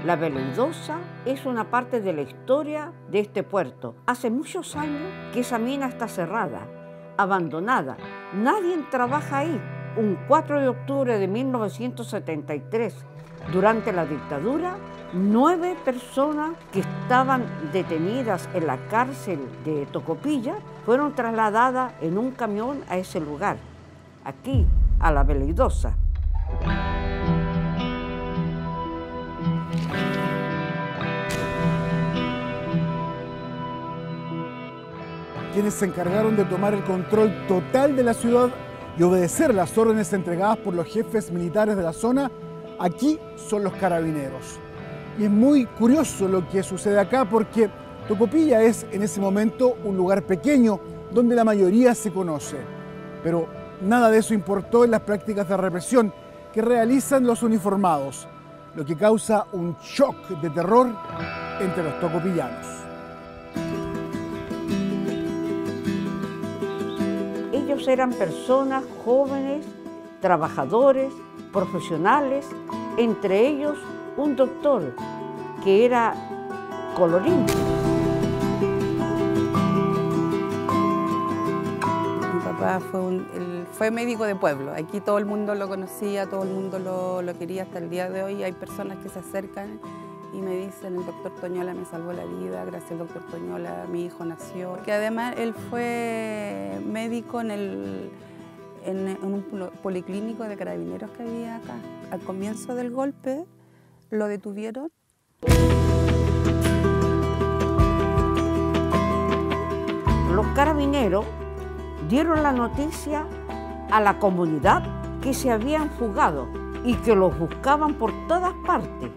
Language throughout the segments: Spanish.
La Veleidosa es una parte de la historia de este puerto. Hace muchos años que esa mina está cerrada, abandonada. Nadie trabaja ahí. Un 4 de octubre de 1973, durante la dictadura, 9 personas que estaban detenidas en la cárcel de Tocopilla fueron trasladadas en un camión a ese lugar, aquí, a la Veleidosa. Quienes se encargaron de tomar el control total de la ciudad y obedecer las órdenes entregadas por los jefes militares de la zona, aquí son los carabineros. Y es muy curioso lo que sucede acá porque Tocopilla es en ese momento un lugar pequeño donde la mayoría se conoce. Pero nada de eso importó en las prácticas de represión que realizan los uniformados, lo que causa un shock de terror entre los tocopillanos. Ellos eran personas jóvenes, trabajadores, profesionales, entre ellos un doctor que era colorín. Mi papá fue médico de pueblo. Aquí todo el mundo lo conocía, todo el mundo lo quería hasta el día de hoy. Hay personas que se acercan y me dicen, el doctor Toñola me salvó la vida, gracias al doctor Toñola mi hijo nació. Que además él fue médico en un policlínico de carabineros que había acá. Al comienzo del golpe lo detuvieron. Los carabineros dieron la noticia a la comunidad que se habían fugado y que los buscaban por todas partes.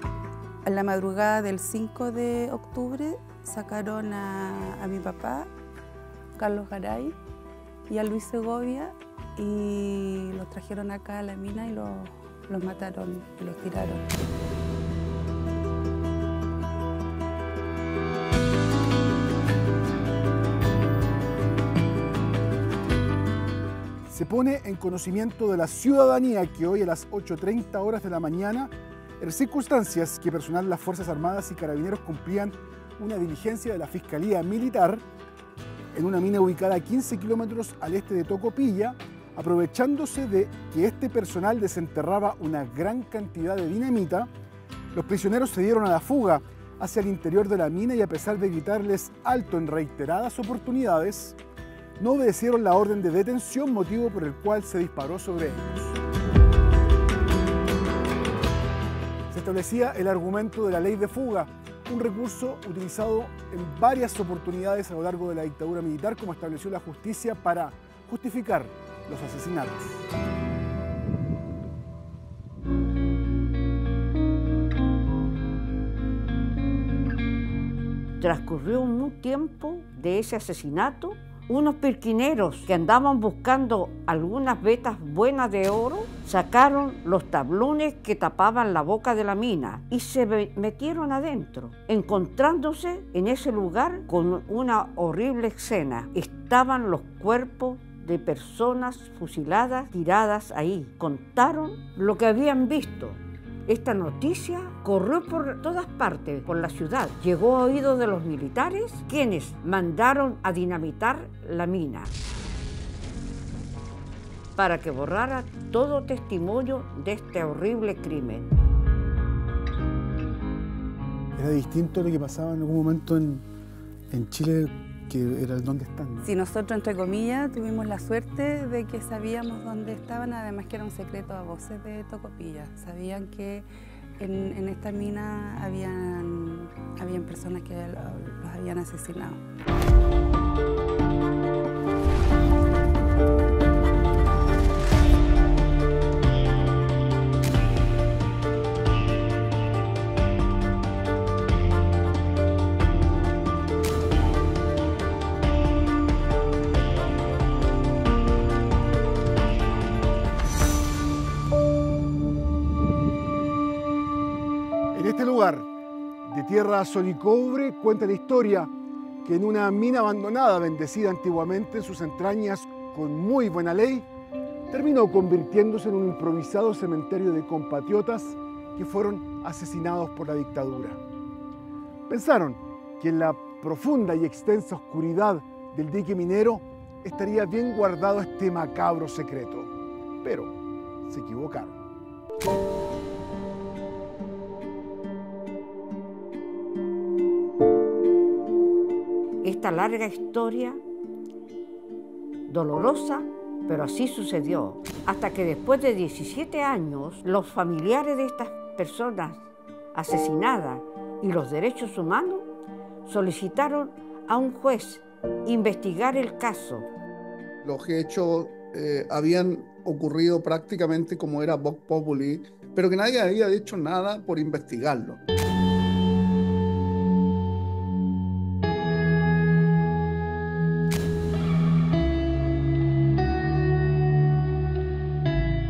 En la madrugada del 5 de octubre sacaron a mi papá, Carlos Garay, y a Luis Segovia y los trajeron acá a la mina y los mataron y los tiraron. Se pone en conocimiento de la ciudadanía que hoy a las 8:30 horas de la mañana, en circunstancias que personal de las Fuerzas Armadas y Carabineros cumplían una diligencia de la Fiscalía Militar en una mina ubicada a 15 kilómetros al este de Tocopilla, aprovechándose de que este personal desenterraba una gran cantidad de dinamita, los prisioneros se dieron a la fuga hacia el interior de la mina y a pesar de gritarles alto en reiteradas oportunidades, no obedecieron la orden de detención, motivo por el cual se disparó sobre ellos. Se establecía el argumento de la ley de fuga, un recurso utilizado en varias oportunidades a lo largo de la dictadura militar, como estableció la justicia para justificar los asesinatos. Transcurrió un tiempo de ese asesinato. Unos pirquineros que andaban buscando algunas vetas buenas de oro sacaron los tablones que tapaban la boca de la mina y se metieron adentro, encontrándose en ese lugar con una horrible escena. Estaban los cuerpos de personas fusiladas, tiradas ahí. Contaron lo que habían visto. Esta noticia corrió por todas partes, por la ciudad. Llegó a oídos de los militares, quienes mandaron a dinamitar la mina para que borrara todo testimonio de este horrible crimen. Era distinto lo que pasaba en algún momento en Chile, que era el dónde están, ¿no? Sí, nosotros, entre comillas, tuvimos la suerte de que sabíamos dónde estaban, además que era un secreto a voces de Tocopilla. Sabían que en esta mina habían personas que los habían asesinado. lugar de tierra, sol y cobre cuenta la historia que en una mina abandonada, bendecida antiguamente en sus entrañas con muy buena ley, terminó convirtiéndose en un improvisado cementerio de compatriotas que fueron asesinados por la dictadura. Pensaron que en la profunda y extensa oscuridad del dique minero estaría bien guardado este macabro secreto, pero se equivocaron. Esta larga historia, dolorosa, pero así sucedió, hasta que después de 17 años, los familiares de estas personas asesinadas y los derechos humanos solicitaron a un juez investigar el caso. Los hechos habían ocurrido prácticamente como era Vox Populi, pero que nadie había hecho nada por investigarlo.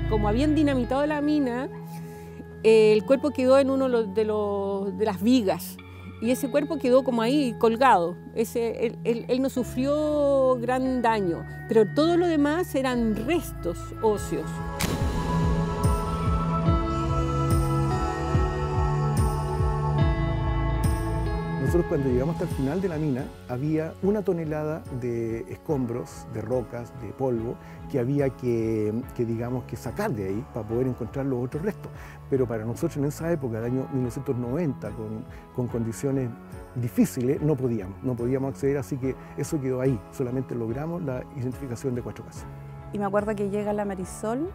Como habían dinamitado la mina, el cuerpo quedó en uno de las vigas y ese cuerpo quedó como ahí colgado. Él no sufrió gran daño, pero todo lo demás eran restos óseos. Nosotros cuando llegamos hasta el final de la mina había 1 tonelada de escombros, de rocas, de polvo que había que sacar de ahí para poder encontrar los otros restos. Pero para nosotros en esa época, del año 1990, con condiciones difíciles, no podíamos acceder, así que eso quedó ahí. Solamente logramos la identificación de 4 casas. Y me acuerdo que llega la Marisol,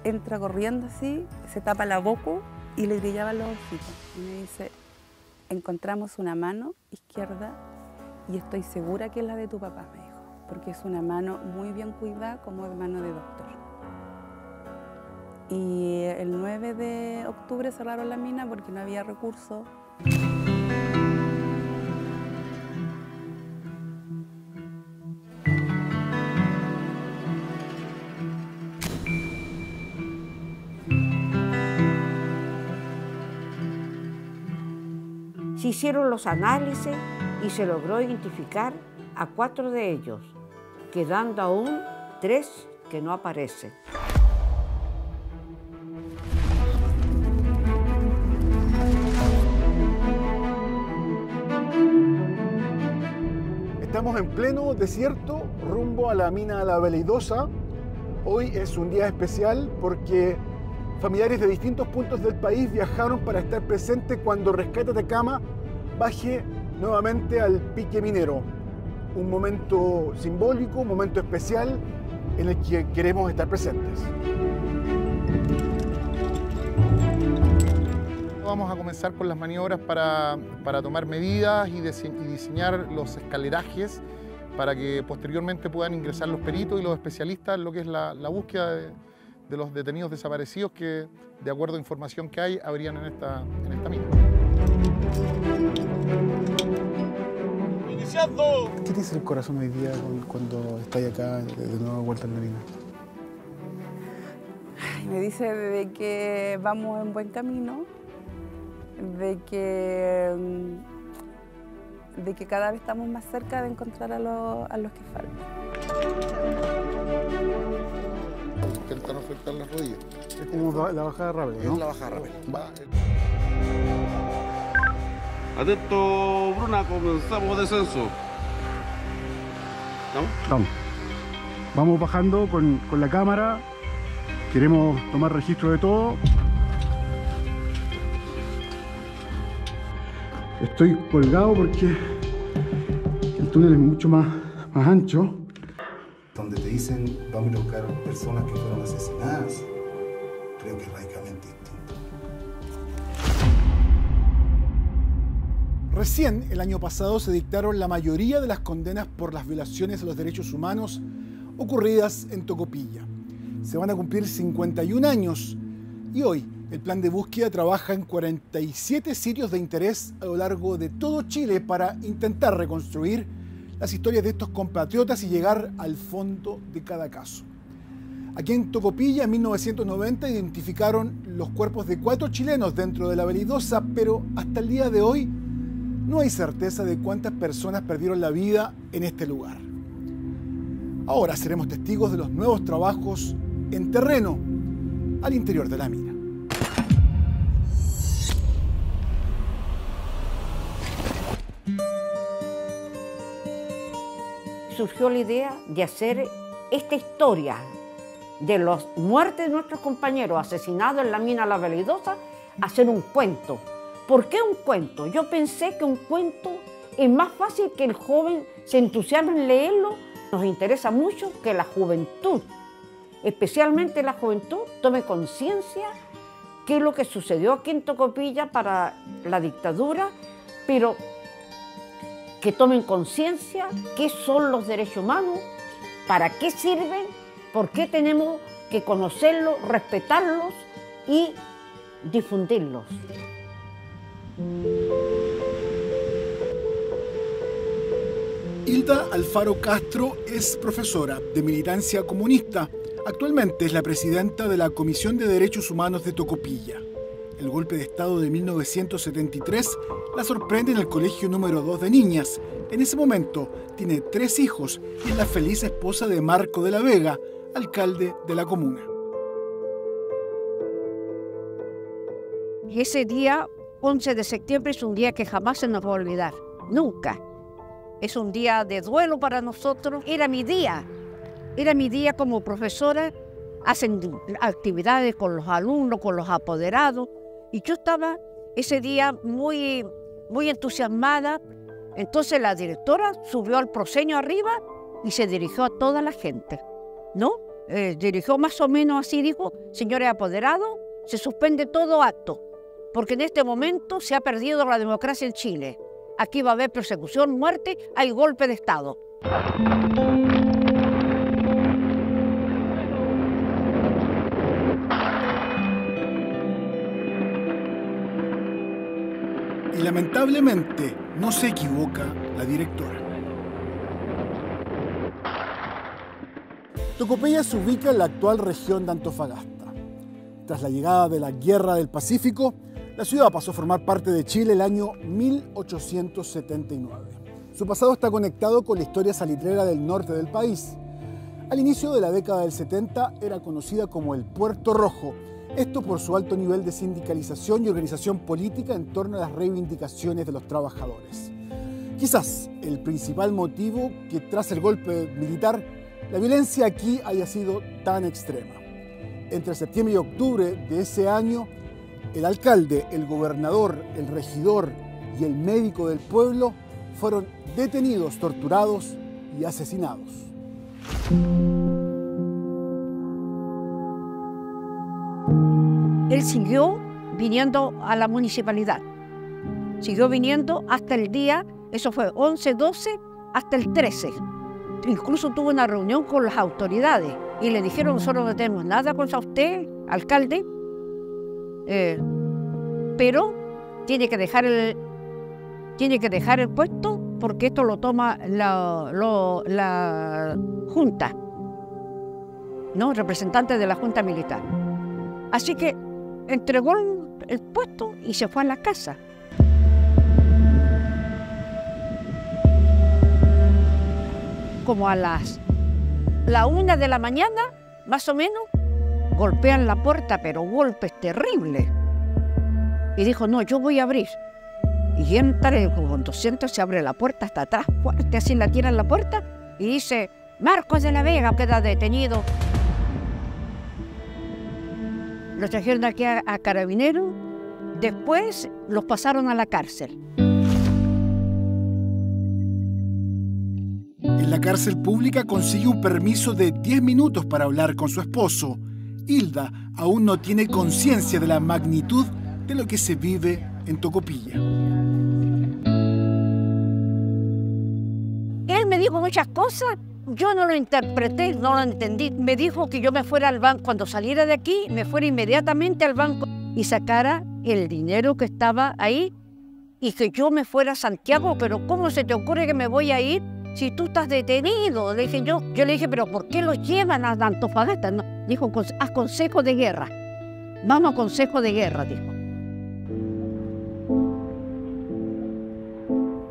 entra corriendo así, se tapa la boca y le brillaban los ojitos. Y me dice: encontramos una mano izquierda y estoy segura que es la de tu papá, me dijo, porque es una mano muy bien cuidada como de mano de doctor. Y el 9 de octubre cerraron la mina porque no había recursos. Se hicieron los análisis y se logró identificar a 4 de ellos, quedando aún 3 que no aparecen. Estamos en pleno desierto, rumbo a la mina La Veleidosa. Hoy es un día especial porque familiares de distintos puntos del país viajaron para estar presentes cuando Rescate Atacama baje nuevamente al pique minero. Un momento simbólico, un momento especial en el que queremos estar presentes. Vamos a comenzar con las maniobras para tomar medidas y diseñar los escalerajes para que posteriormente puedan ingresar los peritos y los especialistas en lo que es la búsqueda de los detenidos desaparecidos que, de acuerdo a información que hay, habrían en esta mina. ¡Iniciando! ¿Qué dice el corazón hoy día cuando estáis acá de nuevo vuelta en la mina? Me dice de que vamos en buen camino, de que cada vez estamos más cerca de encontrar a los que faltan. Intentan afectar las rodillas. Es como la bajada rápida, ¿no? Es la bajada rápida. Atento, Bruna, comenzamos descenso. ¿Vamos? Vamos. Vamos bajando con la cámara. Queremos tomar registro de todo. Estoy colgado porque el túnel es mucho más ancho. Donde te dicen vamos a buscar personas que fueron asesinadas, creo que es radicalmente distinto. Recién el año pasado se dictaron la mayoría de las condenas por las violaciones a los derechos humanos ocurridas en Tocopilla. Se van a cumplir 51 años y hoy el plan de búsqueda trabaja en 47 sitios de interés a lo largo de todo Chile para intentar reconstruir las historias de estos compatriotas y llegar al fondo de cada caso. Aquí en Tocopilla, en 1990, identificaron los cuerpos de 4 chilenos dentro de la Veleidosa, pero hasta el día de hoy no hay certeza de cuántas personas perdieron la vida en este lugar. Ahora seremos testigos de los nuevos trabajos en terreno al interior de la mina. Surgió la idea de hacer esta historia de las muertes de nuestros compañeros asesinados en la mina La Veleidosa, hacer un cuento. ¿Por qué un cuento? Yo pensé que un cuento es más fácil que el joven se entusiasme en leerlo. Nos interesa mucho que la juventud, especialmente la juventud, tome conciencia qué es lo que sucedió aquí en Tocopilla para la dictadura, pero que tomen conciencia qué son los derechos humanos, para qué sirven, por qué tenemos que conocerlos, respetarlos y difundirlos. Hilda Alfaro Castro es profesora de militancia comunista. Actualmente es la presidenta de la Comisión de Derechos Humanos de Tocopilla. El golpe de Estado de 1973 la sorprende en el colegio número 2 de niñas. En ese momento tiene 3 hijos y es la feliz esposa de Marco de la Vega, alcalde de la comuna. Ese día, 11 de septiembre, es un día que jamás se nos va a olvidar, nunca. Es un día de duelo para nosotros. Era mi día como profesora. Hacen actividades con los alumnos, con los apoderados. Y yo estaba ese día muy entusiasmada. Entonces la directora subió al proscenio arriba y se dirigió a toda la gente, ¿no? Dirigió más o menos así, dijo: señores apoderados, se suspende todo acto, porque en este momento se ha perdido la democracia en Chile. Aquí va a haber persecución, muerte, hay golpe de Estado. Y lamentablemente no se equivoca la directora. Tocopilla se ubica en la actual región de Antofagasta. Tras la llegada de la Guerra del Pacífico, la ciudad pasó a formar parte de Chile el año 1879. Su pasado está conectado con la historia salitrera del norte del país. Al inicio de la década del 70 era conocida como el Puerto Rojo, esto por su alto nivel de sindicalización y organización política en torno a las reivindicaciones de los trabajadores. Quizás el principal motivo que tras el golpe militar la violencia aquí haya sido tan extrema. Entre septiembre y octubre de ese año, el alcalde, el gobernador, el regidor y el médico del pueblo fueron detenidos, torturados y asesinados. Él siguió viniendo a la municipalidad. Siguió viniendo hasta el día, eso fue 11, 12, hasta el 13. Incluso tuvo una reunión con las autoridades y le dijeron: nosotros no tenemos nada contra usted, alcalde, pero tiene que dejar el puesto porque esto lo toma la Junta, ¿no? Representante de la Junta Militar. Así que entregó el puesto y se fue a la casa. Como a la 1 de la mañana, más o menos, golpean la puerta, pero golpes terribles. Y dijo: no, yo voy a abrir. Y entra, con 200 se abre la puerta hasta atrás, fuerte, así la tira en la puerta, y dice: Marcos de la Vega queda detenido. Los trajeron aquí a Carabineros, después los pasaron a la cárcel. En la cárcel pública consigue un permiso de 10 minutos para hablar con su esposo. Hilda aún no tiene conciencia de la magnitud de lo que se vive en Tocopilla. Él me dijo muchas cosas, yo no lo interpreté, no lo entendí. Me dijo que yo me fuera al banco, cuando saliera de aquí, me fuera inmediatamente al banco y sacara el dinero que estaba ahí y que yo me fuera a Santiago. Pero ¿cómo se te ocurre que me voy a ir si tú estás detenido. Le dije yo le dije, pero ¿por qué los llevan a Antofagasta? No, dijo, a consejo de guerra. Vamos a consejo de guerra, dijo.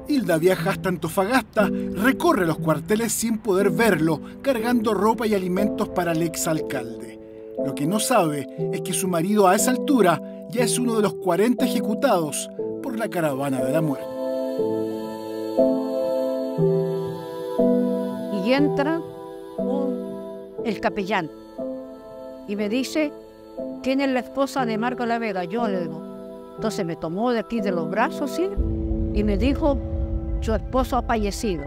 Hilda viaja hasta Antofagasta, recorre los cuarteles sin poder verlo, cargando ropa y alimentos para el exalcalde. Lo que no sabe es que su marido a esa altura ya es uno de los 40 ejecutados por la caravana de la muerte. Y entra el capellán y me dice, ¿quién es la esposa de Marco La Vega? Yo le digo. Entonces me tomó de aquí de los brazos, ¿sí? Y me dijo, su esposo ha fallecido.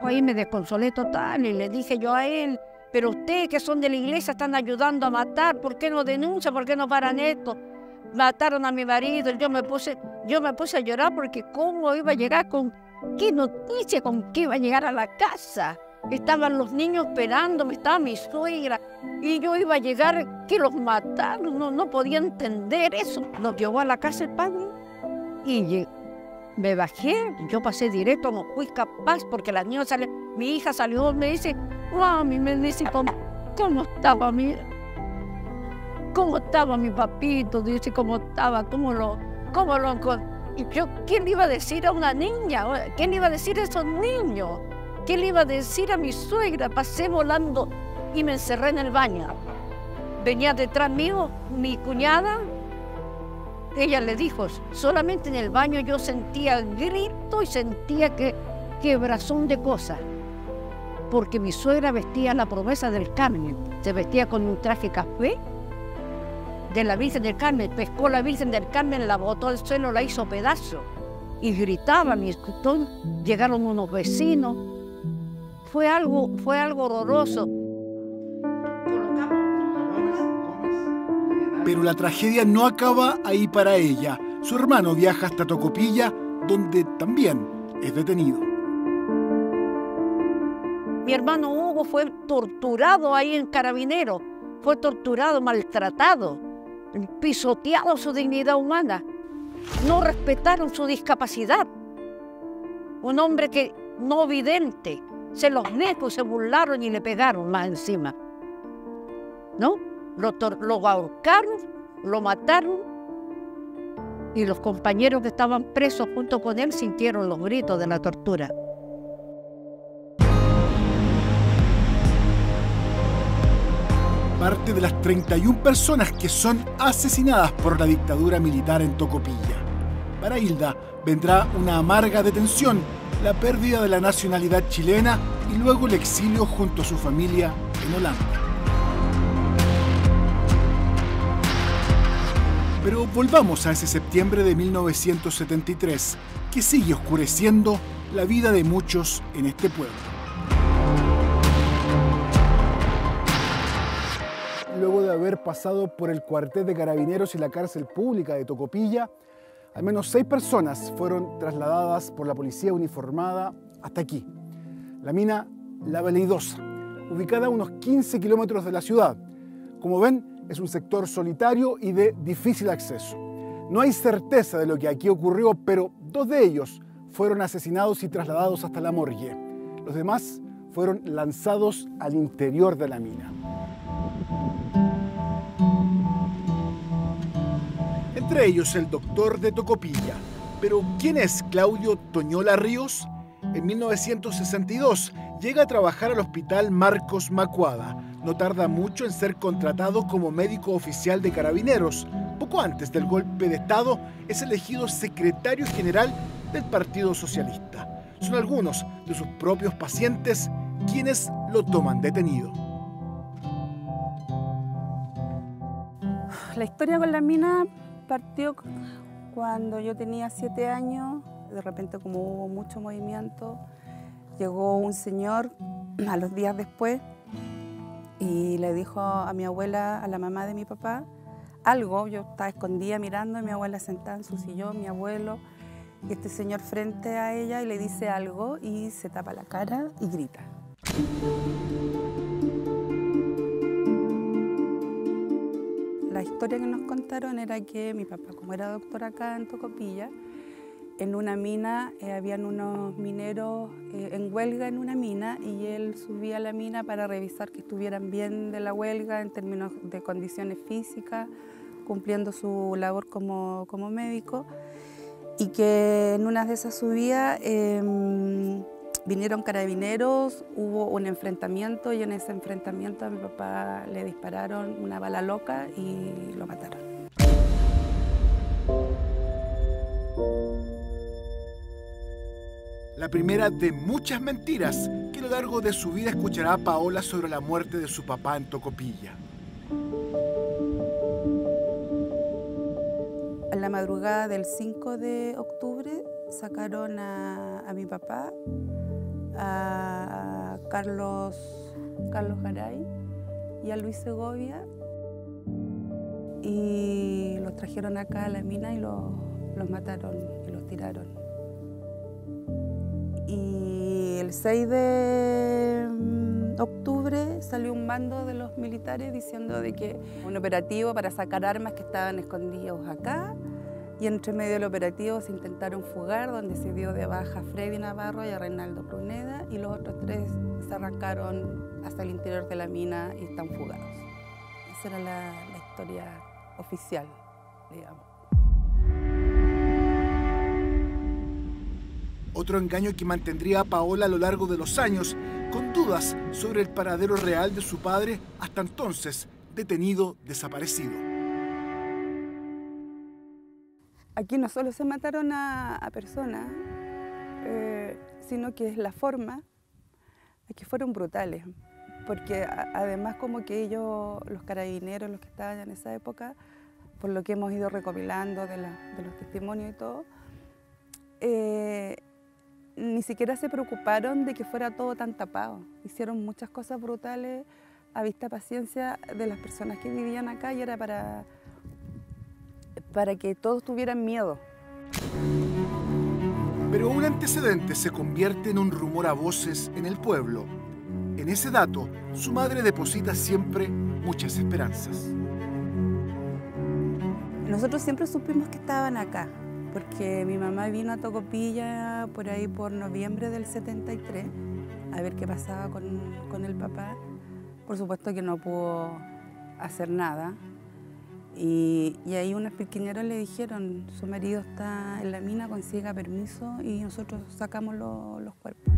Ahí me desconsolé total y le dije yo a él, pero ustedes que son de la iglesia están ayudando a matar, ¿por qué no denuncian? ¿Por qué no paran esto? Mataron a mi marido, yo me puse a llorar porque cómo iba a llegar, con qué noticia, con qué iba a llegar a la casa. Estaban los niños esperándome, estaba mi suegra, y yo iba a llegar, que los mataron, no podía entender eso. Nos llevó a la casa el padre y me bajé, yo pasé directo, no fui capaz, porque la niña salió, mi hija salió, me dice, mami, me dice, ¿cómo estaba mi papito? Dice, ¿cómo estaba? ¿Cómo lo y yo, ¿qué le iba a decir a una niña? ¿Qué le iba a decir a esos niños? ¿Qué le iba a decir a mi suegra? Pasé volando y me encerré en el baño. Venía detrás mío mi cuñada. Ella le dijo, solamente en el baño yo sentía grito y sentía que quebrazón de cosas. Porque mi suegra vestía la promesa del Carmen. Se vestía con un traje café de la Virgen del Carmen. Pescó la Virgen del Carmen, la botó al suelo, la hizo pedazo. Y gritaba mi escutón. Llegaron unos vecinos. Fue algo horroroso. Pero la tragedia no acaba ahí para ella. Su hermano viaja hasta Tocopilla, donde también es detenido. Mi hermano Hugo fue torturado ahí en Carabineros. Fue torturado, maltratado, pisoteado su dignidad humana. No respetaron su discapacidad. Un hombre que no vidente. Se los negros se burlaron y le pegaron más encima. ¿No? Lo ahorcaron, lo mataron y los compañeros que estaban presos junto con él sintieron los gritos de la tortura. Parte de las 31 personas que son asesinadas por la dictadura militar en Tocopilla. Para Hilda vendrá una amarga detención, la pérdida de la nacionalidad chilena y luego el exilio junto a su familia en Holanda. Pero volvamos a ese septiembre de 1973, que sigue oscureciendo la vida de muchos en este pueblo. Luego de haber pasado por el cuartel de Carabineros y la cárcel pública de Tocopilla, al menos 6 personas fueron trasladadas por la policía uniformada hasta aquí, la mina La Veleidosa, ubicada a unos 15 kilómetros de la ciudad. Como ven, es un sector solitario y de difícil acceso. No hay certeza de lo que aquí ocurrió, pero 2 de ellos fueron asesinados y trasladados hasta la morgue. Los demás fueron lanzados al interior de la mina. Entre ellos el doctor de Tocopilla. Pero ¿quién es Claudio Toñola Ríos? En 1962 llega a trabajar al Hospital Marcos Macuada. No tarda mucho en ser contratado como médico oficial de Carabineros. Poco antes del golpe de Estado es elegido secretario general del Partido Socialista. Son algunos de sus propios pacientes quienes lo toman detenido. La historia con la mina partió cuando yo tenía 7 años. De repente, como hubo mucho movimiento, llegó un señor a los días después y le dijo a mi abuela, a la mamá de mi papá, algo. Yo estaba escondida mirando y mi abuela sentada en su sillón, mi abuelo, y este señor frente a ella, y le dice algo y se tapa la cara y grita. La historia que nos contaron era que mi papá, como era doctor acá en Tocopilla, en una mina, habían unos mineros en huelga en una mina y él subía a la mina para revisar que estuvieran bien de la huelga en términos de condiciones físicas, cumpliendo su labor como médico, y que en una de esas subidas vinieron carabineros, hubo un enfrentamiento y en ese enfrentamiento a mi papá le dispararon una bala loca y lo mataron. La primera de muchas mentiras que a lo largo de su vida escuchará Paola sobre la muerte de su papá en Tocopilla. En la madrugada del 5 de octubre sacaron a mi papá, a Carlos Garay y a Luis Segovia, y los trajeron acá a la mina y los mataron y los tiraron. Y el 6 de octubre salió un mando de los militares diciendo de que un operativo para sacar armas que estaban escondidos acá, y entre medio del operativo se intentaron fugar, donde se dio de baja a Freddy Navarro y a Reinaldo Pruneda, y los otros 3 se arrancaron hacia el interior de la mina y están fugados. Esa era la historia oficial, digamos. Otro engaño que mantendría a Paola a lo largo de los años, con dudas sobre el paradero real de su padre, hasta entonces detenido, desaparecido. Aquí no solo se mataron a personas, sino que es la forma. Aquí fueron brutales, porque además como que ellos, los carabineros, los que estaban en esa época, por lo que hemos ido recopilando de los testimonios y todo, ni siquiera se preocuparon de que fuera todo tan tapado. Hicieron muchas cosas brutales a vista paciencia de las personas que vivían acá, y era para que todos tuvieran miedo. Pero un antecedente se convierte en un rumor a voces en el pueblo. En ese dato, su madre deposita siempre muchas esperanzas. Nosotros siempre supimos que estaban acá, porque mi mamá vino a Tocopilla por ahí por noviembre del 73 a ver qué pasaba con el papá. Por supuesto que no pudo hacer nada. Y ahí unos pirquineros le dijeron, su marido está en la mina, consiga permiso y nosotros sacamos los cuerpos.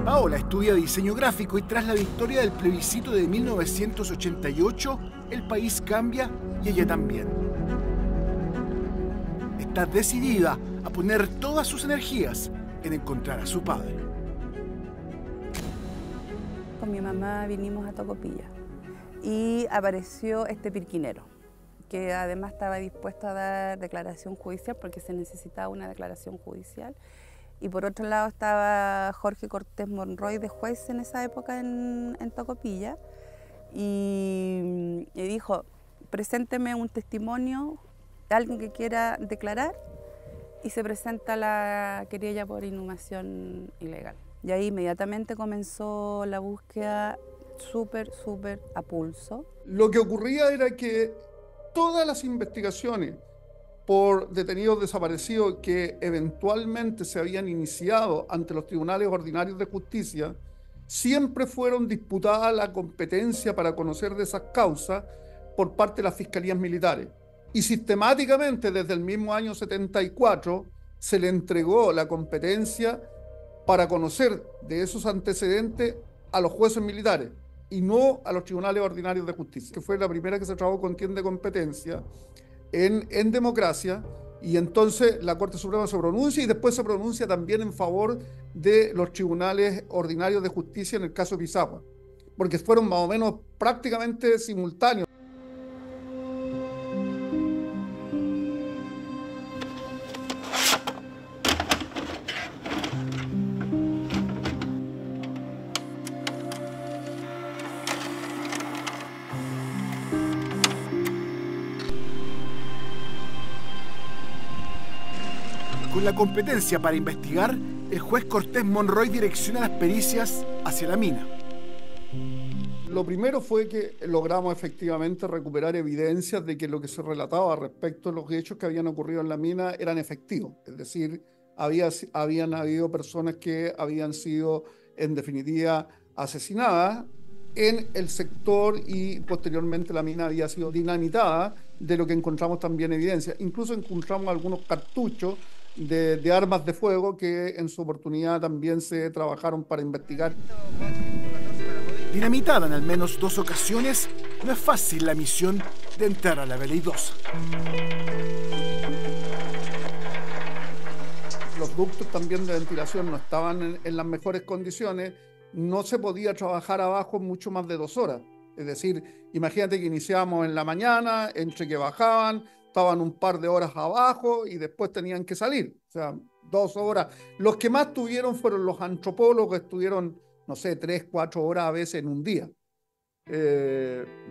Paola estudia diseño gráfico y tras la victoria del plebiscito de 1988, el país cambia y ella también. Está decidida a poner todas sus energías en encontrar a su padre. Con mi mamá vinimos a Tocopilla y apareció este pirquinero, que además estaba dispuesto a dar declaración judicial porque se necesitaba una declaración judicial. Y por otro lado estaba Jorge Cortés Monroy de juez en esa época en Tocopilla, y dijo, presénteme un testimonio, alguien que quiera declarar, y se presenta la querella por inhumación ilegal. Y ahí inmediatamente comenzó la búsqueda súper a pulso. Lo que ocurría era que todas las investigaciones por detenidos desaparecidos que eventualmente se habían iniciado ante los tribunales ordinarios de justicia, siempre fueron disputadas la competencia para conocer de esas causas por parte de las fiscalías militares. Y sistemáticamente desde el mismo año 74 se le entregó la competencia para conocer de esos antecedentes a los jueces militares y no a los tribunales ordinarios de justicia, que fue la primera que se trabajó con quien de competencia en democracia, y entonces la Corte Suprema se pronuncia y después se pronuncia también en favor de los tribunales ordinarios de justicia en el caso de Pisagua, porque fueron más o menos prácticamente simultáneos. Con la competencia para investigar, el juez Cortés Monroy direcciona las pericias hacia la mina. Lo primero fue que logramos efectivamente recuperar evidencias de que lo que se relataba respecto a los hechos que habían ocurrido en la mina eran efectivos. Es decir, habían habido personas que habían sido, en definitiva, asesinadas en el sector y posteriormente la mina había sido dinamitada, de lo que encontramos también evidencia. Incluso encontramos algunos cartuchos de armas de fuego que en su oportunidad también se trabajaron para investigar. Dinamitada en al menos 2 ocasiones, no es fácil la misión de entrar a la veleidosa. Los ductos también de ventilación no estaban en las mejores condiciones, no se podía trabajar abajo mucho más de 2 horas. Es decir, imagínate que iniciábamos en la mañana, entre que bajaban, estaban un par de horas abajo y después tenían que salir. O sea, 2 horas. Los que más tuvieron fueron los antropólogos, que estuvieron, no sé, 3, 4 horas a veces en un día.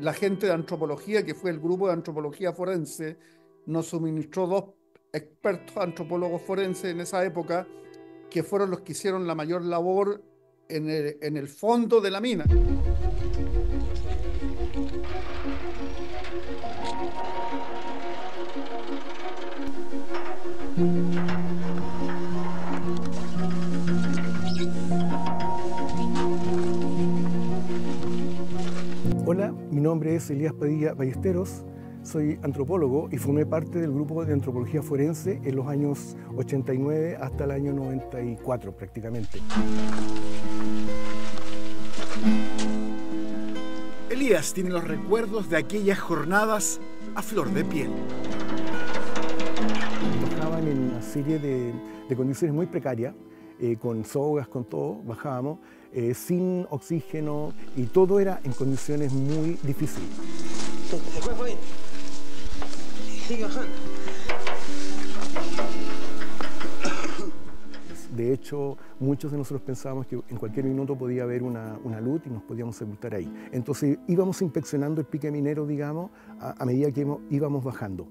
La gente de antropología, que fue el grupo de antropología forense, nos suministró 2 expertos antropólogos forenses en esa época, que fueron los que hicieron la mayor labor en el fondo de la mina. Hola, mi nombre es Elías Padilla Ballesteros, soy antropólogo y formé parte del grupo de antropología forense en los años 89 hasta el año 94 prácticamente. Elías tiene los recuerdos de aquellas jornadas a flor de piel. Bajaban en una serie de condiciones muy precarias, con sogas, con todo, bajábamos, sin oxígeno y todo era en condiciones muy difíciles. Sigue bajando. De hecho, muchos de nosotros pensábamos que en cualquier minuto podía haber una luz y nos podíamos sepultar ahí. Entonces íbamos inspeccionando el pique minero, digamos, a medida que íbamos bajando.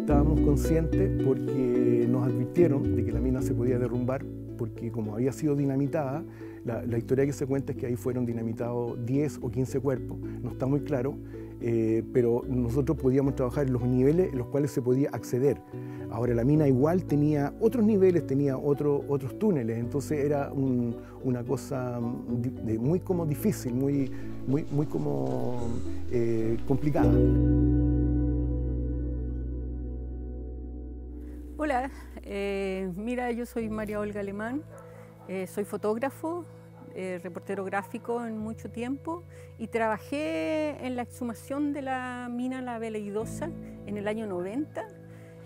Estábamos conscientes porque nos advirtieron de que la mina se podía derrumbar, porque como había sido dinamitada, la historia que se cuenta es que ahí fueron dinamitados 10 o 15 cuerpos, no está muy claro, pero nosotros podíamos trabajar en los niveles en los cuales se podía acceder. Ahora la mina igual tenía otros niveles, tenía otros túneles, entonces era una cosa muy como difícil, muy como complicada. Hola, mira, yo soy María Olga Alemán, soy fotógrafo, reportero gráfico en mucho tiempo y trabajé en la exhumación de la mina La Veleidosa en el año 90.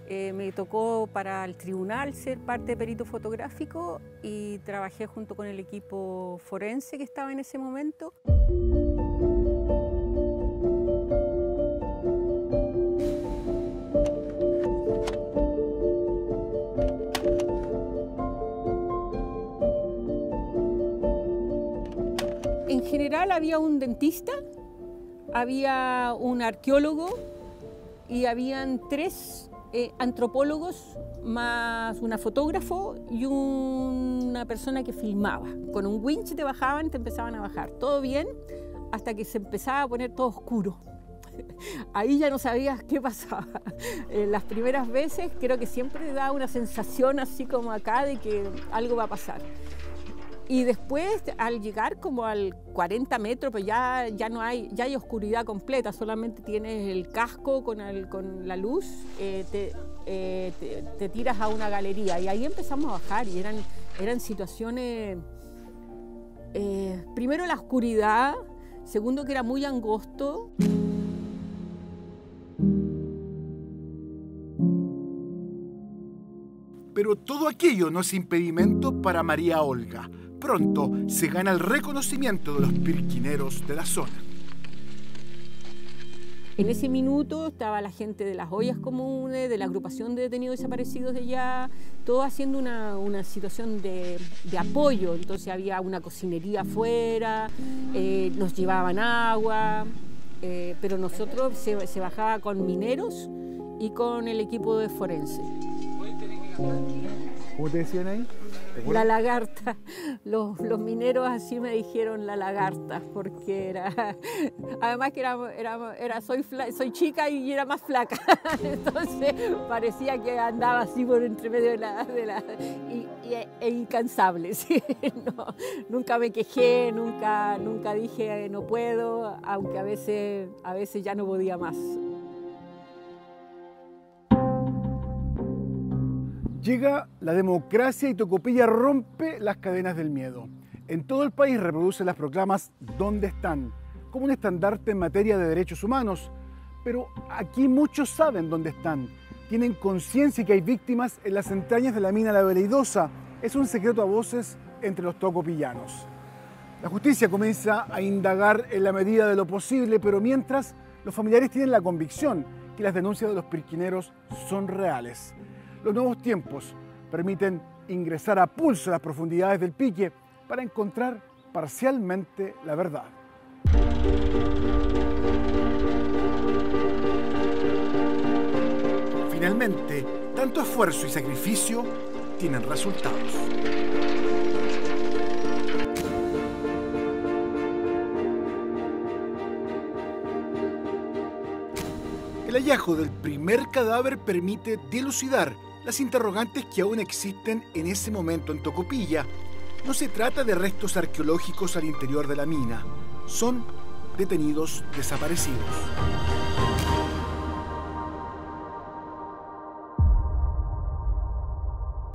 Me tocó para el tribunal ser parte de perito fotográfico y trabajé junto con el equipo forense que estaba en ese momento. En general había un dentista, había un arqueólogo y habían 3 antropólogos más una fotógrafo y una persona que filmaba. Con un winch te bajaban, te empezaban a bajar. Todo bien hasta que se empezaba a poner todo oscuro. Ahí ya no sabías qué pasaba. Las primeras veces creo que siempre da una sensación así como acá de que algo va a pasar. Y después, al llegar como al 40 metros, pues ya hay oscuridad completa, solamente tienes el casco con la luz, te tiras a una galería y ahí empezamos a bajar y eran situaciones, primero la oscuridad, segundo que era muy angosto. Pero todo aquello no es impedimento para María Olga. Pronto se gana el reconocimiento de los pirquineros de la zona. En ese minuto estaba la gente de las ollas comunes, de la agrupación de detenidos desaparecidos de allá, todo haciendo una situación de apoyo. Entonces había una cocinería afuera, nos llevaban agua, pero nosotros se bajaba con mineros y con el equipo de forense. ¿Cómo te decían ahí? La lagarta. Los mineros así me dijeron la lagarta, porque era... Además que soy chica y era más flaca, entonces parecía que andaba así por entre medio e incansable. ¿Sí? No, nunca me quejé, nunca dije no puedo, aunque a veces ya no podía más. Llega la democracia y Tocopilla rompe las cadenas del miedo. En todo el país reproduce las proclamas ¿Dónde están?, como un estandarte en materia de derechos humanos. Pero aquí muchos saben dónde están. Tienen conciencia que hay víctimas en las entrañas de la mina La Veleidosa. Es un secreto a voces entre los tocopillanos. La justicia comienza a indagar en la medida de lo posible, pero mientras los familiares tienen la convicción que las denuncias de los pirquineros son reales. Los nuevos tiempos permiten ingresar a pulso a las profundidades del pique para encontrar parcialmente la verdad. Finalmente, tanto esfuerzo y sacrificio tienen resultados. El hallazgo del primer cadáver permite dilucidar las interrogantes que aún existen en ese momento en Tocopilla. No se trata de restos arqueológicos al interior de la mina, son detenidos desaparecidos.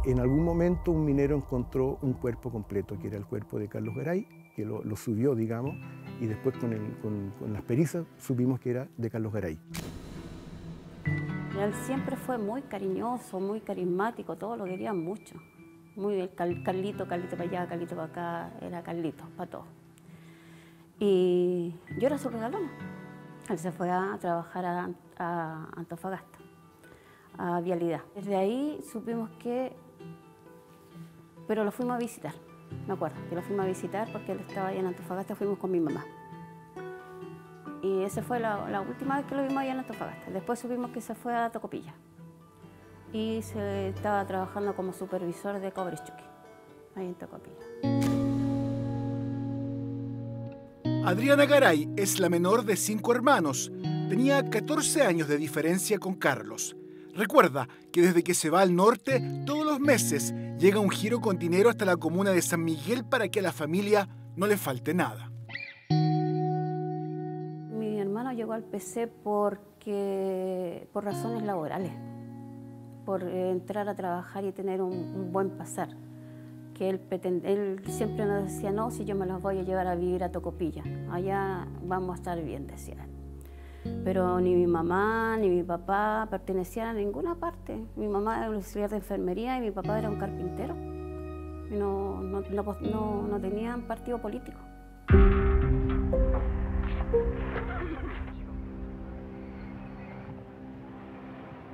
En algún momento un minero encontró un cuerpo completo, que era el cuerpo de Carlos Garay, que lo subió, digamos, y después con las perizas supimos que era de Carlos Garay. Él siempre fue muy cariñoso, muy carismático, todos lo querían mucho. Muy bien, Carlito para allá, Carlito para acá, era Carlito para todos. Y yo era su regalona. Él se fue a trabajar a Antofagasta, a Vialidad. Desde ahí supimos que... Pero lo fuimos a visitar, me acuerdo, que lo fuimos a visitar porque él estaba ahí en Antofagasta, fuimos con mi mamá. Y esa fue la última vez que lo vimos allá en Antofagasta. Después supimos que se fue a Tocopilla y se estaba trabajando como supervisor de Cobreschuqui, ahí en Tocopilla. Adriana Garay es la menor de 5 hermanos. Tenía 14 años de diferencia con Carlos. Recuerda que desde que se va al norte, todos los meses llega un giro con dinero hasta la comuna de San Miguel para que a la familia no le falte nada. Mi hermano llegó al PC por razones laborales, por entrar a trabajar y tener un buen pasar. Que él siempre nos decía, no, si yo me los voy a llevar a vivir a Tocopilla, allá vamos a estar bien, decía él. Pero ni mi mamá ni mi papá pertenecían a ninguna parte. Mi mamá era un auxiliar de enfermería y mi papá era un carpintero. Y no tenían partido político.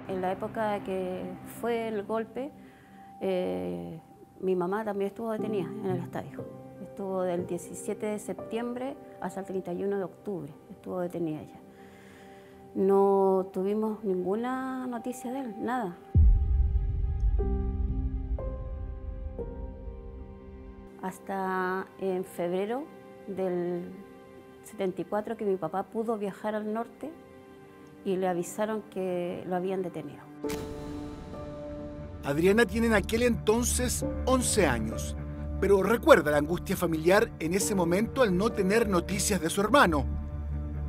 En la época que fue el golpe, mi mamá también estuvo detenida en el estadio. Estuvo del 17 de septiembre hasta el 31 de octubre, estuvo detenida ella. No tuvimos ninguna noticia de él, nada. Hasta en febrero del 74 que mi papá pudo viajar al norte y le avisaron que lo habían detenido. Adriana tiene en aquel entonces 11 años, pero recuerda la angustia familiar en ese momento al no tener noticias de su hermano.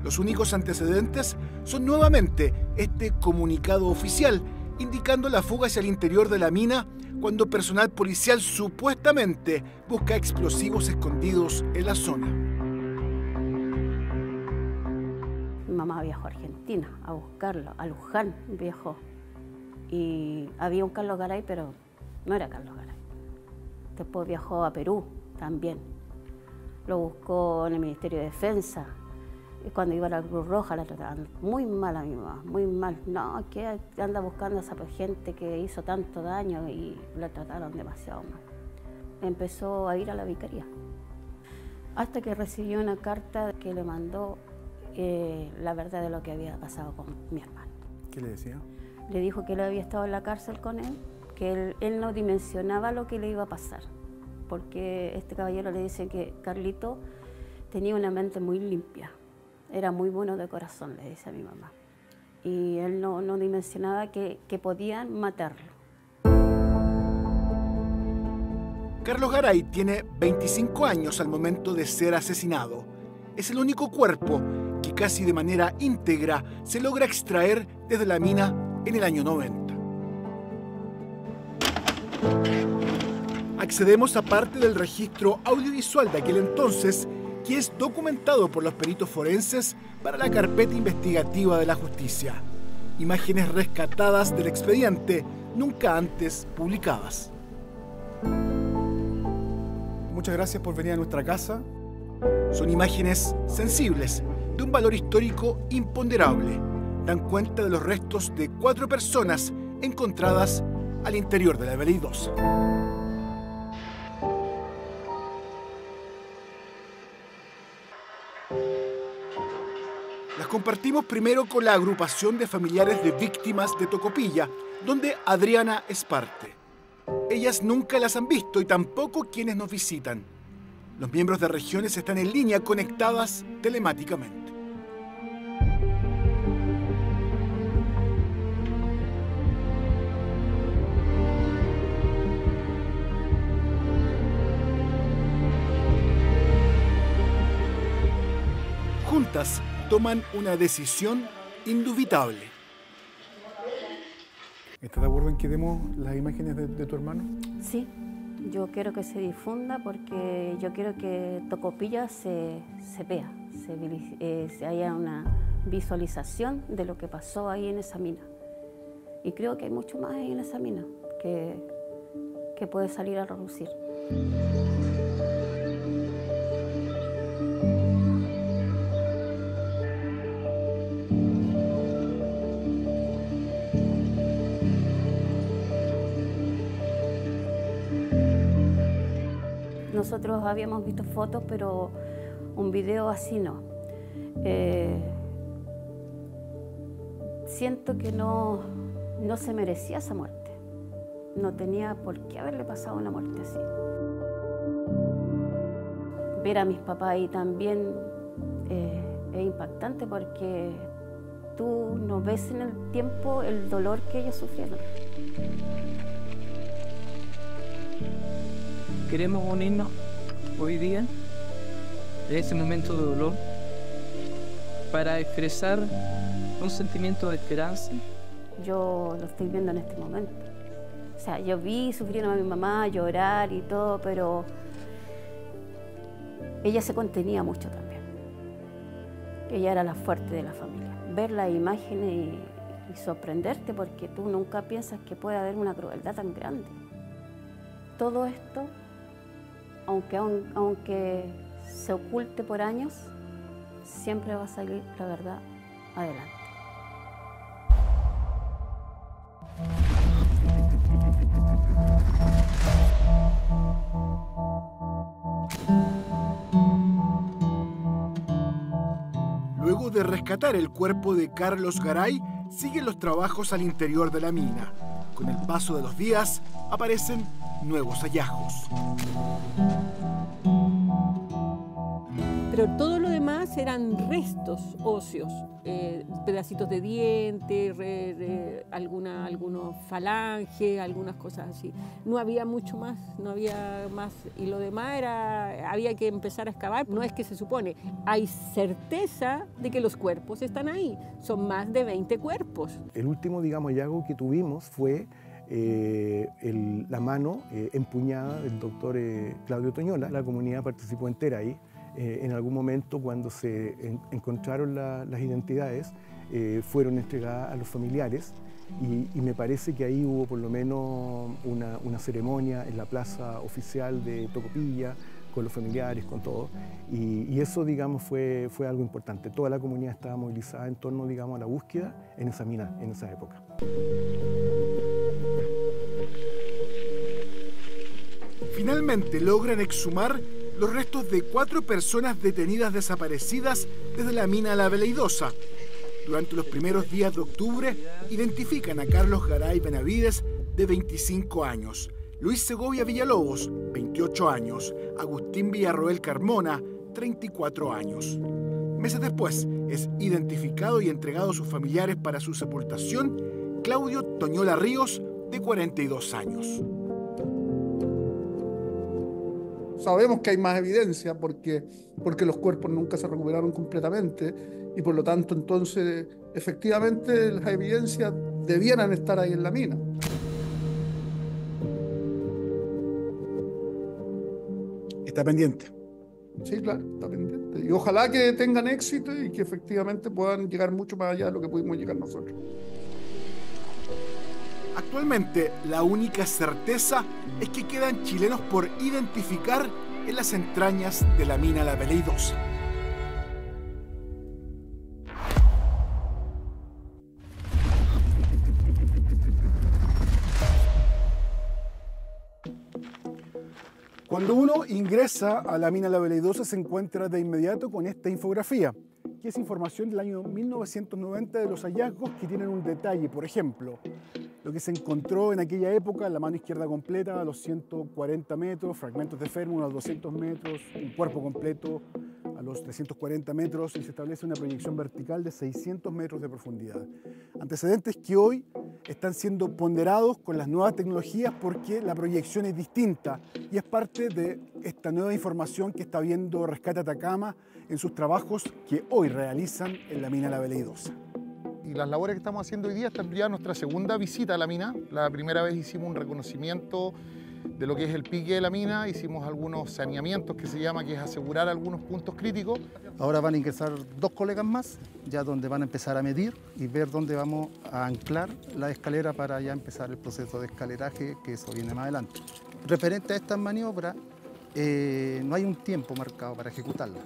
Los únicos antecedentes son nuevamente este comunicado oficial indicando la fuga hacia el interior de la mina cuando personal policial supuestamente busca explosivos escondidos en la zona. Mi mamá viajó a Argentina a buscarlo, a Luján viajó. Y había un Carlos Garay, pero no era Carlos Garay. Después viajó a Perú también. Lo buscó en el Ministerio de Defensa. Cuando iba a la Cruz Roja la trataban muy mal a mi mamá, muy mal. No, que anda buscando a esa gente que hizo tanto daño y la trataron demasiado mal. Empezó a ir a la vicaría, hasta que recibió una carta que le mandó la verdad de lo que había pasado con mi hermano. ¿Qué le decía? Le dijo que él había estado en la cárcel con él, que él no dimensionaba lo que le iba a pasar, porque este caballero le dice que Carlito tenía una mente muy limpia, era muy bueno de corazón, le dice a mi mamá, y él no dimensionaba que podían matarlo. Carlos Garay tiene 25 años al momento de ser asesinado. Es el único cuerpo que casi de manera íntegra se logra extraer desde la mina en el año 90. Accedemos a parte del registro audiovisual de aquel entonces, que es documentado por los peritos forenses para la carpeta investigativa de la justicia. Imágenes rescatadas del expediente, nunca antes publicadas. Muchas gracias por venir a nuestra casa. Son imágenes sensibles, de un valor histórico imponderable. Dan cuenta de los restos de 4 personas encontradas al interior de la BLI-2. Las compartimos primero con la agrupación de familiares de víctimas de Tocopilla, donde Adriana es parte. Ellas nunca las han visto y tampoco quienes nos visitan. Los miembros de regiones están en línea, conectadas telemáticamente. Juntas toman una decisión indubitable. ¿Estás de acuerdo en que demos las imágenes de tu hermano? Sí, yo quiero que se difunda porque yo quiero que Tocopilla se vea, se haya una visualización de lo que pasó ahí en esa mina. Y creo que hay mucho más ahí en esa mina que puede salir a relucir. Nosotros habíamos visto fotos, pero un video así no. Siento que no se merecía esa muerte. No tenía por qué haberle pasado una muerte así. Ver a mis papás ahí también es impactante porque tú no ves en el tiempo el dolor que ellos sufrieron. Queremos unirnos hoy día, en ese momento de dolor, para expresar un sentimiento de esperanza. Yo lo estoy viendo en este momento. O sea, yo vi sufriendo a mi mamá, llorar y todo, pero ella se contenía mucho también. Ella era la fuerte de la familia. Ver las imágenes y sorprenderte porque tú nunca piensas que puede haber una crueldad tan grande. Todo esto, aunque se oculte por años, siempre va a salir la verdad adelante. Luego de rescatar el cuerpo de Carlos Garay, siguen los trabajos al interior de la mina. Con el paso de los días, aparecen nuevos hallazgos. Pero todo lo demás eran restos óseos, pedacitos de diente, algunos falanges, algunas cosas así. No había mucho más, no había más. Y lo demás había que empezar a excavar. No es que se supone, hay certeza de que los cuerpos están ahí. Son más de 20 cuerpos. El último, digamos, hallazgo que tuvimos fue la mano empuñada del doctor Claudio Toñola. La comunidad participó entera ahí. En algún momento, cuando se encontraron las identidades, fueron entregadas a los familiares y me parece que ahí hubo por lo menos una ceremonia en la plaza oficial de Tocopilla con los familiares, con todo. Y eso, digamos, fue algo importante. Toda la comunidad estaba movilizada en torno, digamos, a la búsqueda en esa mina, en esa época. Finalmente logran exhumar los restos de 4 personas detenidas desaparecidas desde la mina La Veleidosa. Durante los primeros días de octubre identifican a Carlos Garay Benavides, de 25 años, Luis Segovia Villalobos, 28 años, Agustín Villarroel Carmona, 34 años. Meses después es identificado y entregado a sus familiares para su sepultación Claudio Toñola Ríos, de 42 años. Sabemos que hay más evidencia porque los cuerpos nunca se recuperaron completamente y por lo tanto entonces efectivamente las evidencias debieran estar ahí en la mina. Está pendiente. Sí, claro, está pendiente. Y ojalá que tengan éxito y que efectivamente puedan llegar mucho más allá de lo que pudimos llegar nosotros. Actualmente, la única certeza es que quedan chilenos por identificar en las entrañas de la mina La Veleidosa. Cuando uno ingresa a la mina La Veleidosa se encuentra de inmediato con esta infografía, que es información del año 1990 de los hallazgos que tienen un detalle. Por ejemplo, lo que se encontró en aquella época, la mano izquierda completa a los 140 metros, fragmentos de fémur a los 200 metros, un cuerpo completo a los 340 metros y se establece una proyección vertical de 600 metros de profundidad. Antecedentes que hoy están siendo ponderados con las nuevas tecnologías porque la proyección es distinta y es parte de esta nueva información que está viendo Rescate Atacama en sus trabajos que hoy realizan en la mina La Veleidosa. Y las labores que estamos haciendo hoy día están ya nuestra segunda visita a la mina. La primera vez hicimos un reconocimiento de lo que es el pique de la mina, hicimos algunos saneamientos que se llama, que es asegurar algunos puntos críticos. Ahora van a ingresar 2 colegas más, ya donde van a empezar a medir y ver dónde vamos a anclar la escalera para ya empezar el proceso de escaleraje, que eso viene más adelante. Referente a estas maniobras, no hay un tiempo marcado para ejecutarlas.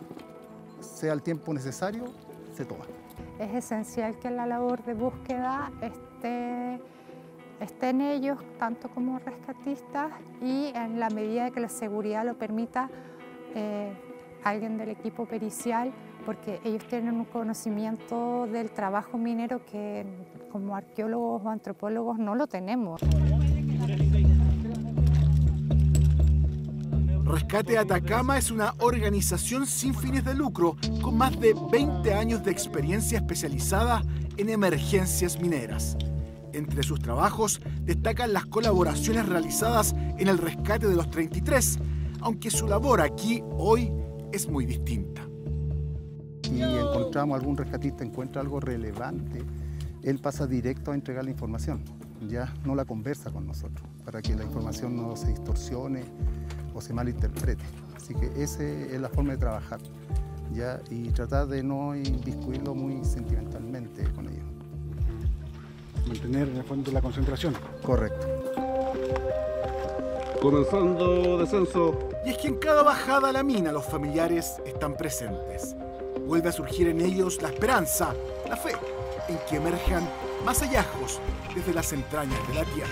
Sea el tiempo necesario, se toma. Es esencial que la labor de búsqueda esté en ellos, tanto como rescatistas, y en la medida de que la seguridad lo permita, alguien del equipo pericial, porque ellos tienen un conocimiento del trabajo minero que como arqueólogos o antropólogos no lo tenemos. Rescate Atacama es una organización sin fines de lucro con más de 20 años de experiencia especializada en emergencias mineras. Entre sus trabajos destacan las colaboraciones realizadas en el rescate de los 33, aunque su labor aquí hoy es muy distinta. Si encontramos algún rescatista, encuentra algo relevante, él pasa directo a entregar la información, ya no la conversa con nosotros, para que la información no se distorsione o se malinterprete. Así que esa es la forma de trabajar, ¿ya? Y tratar de no inmiscuirlo muy sentimentalmente con ellos. Mantener en el fondo la concentración. Correcto. Comenzando descenso. Y es que en cada bajada a la mina los familiares están presentes. Vuelve a surgir en ellos la esperanza, la fe, en que emerjan más hallazgos desde las entrañas de la tierra.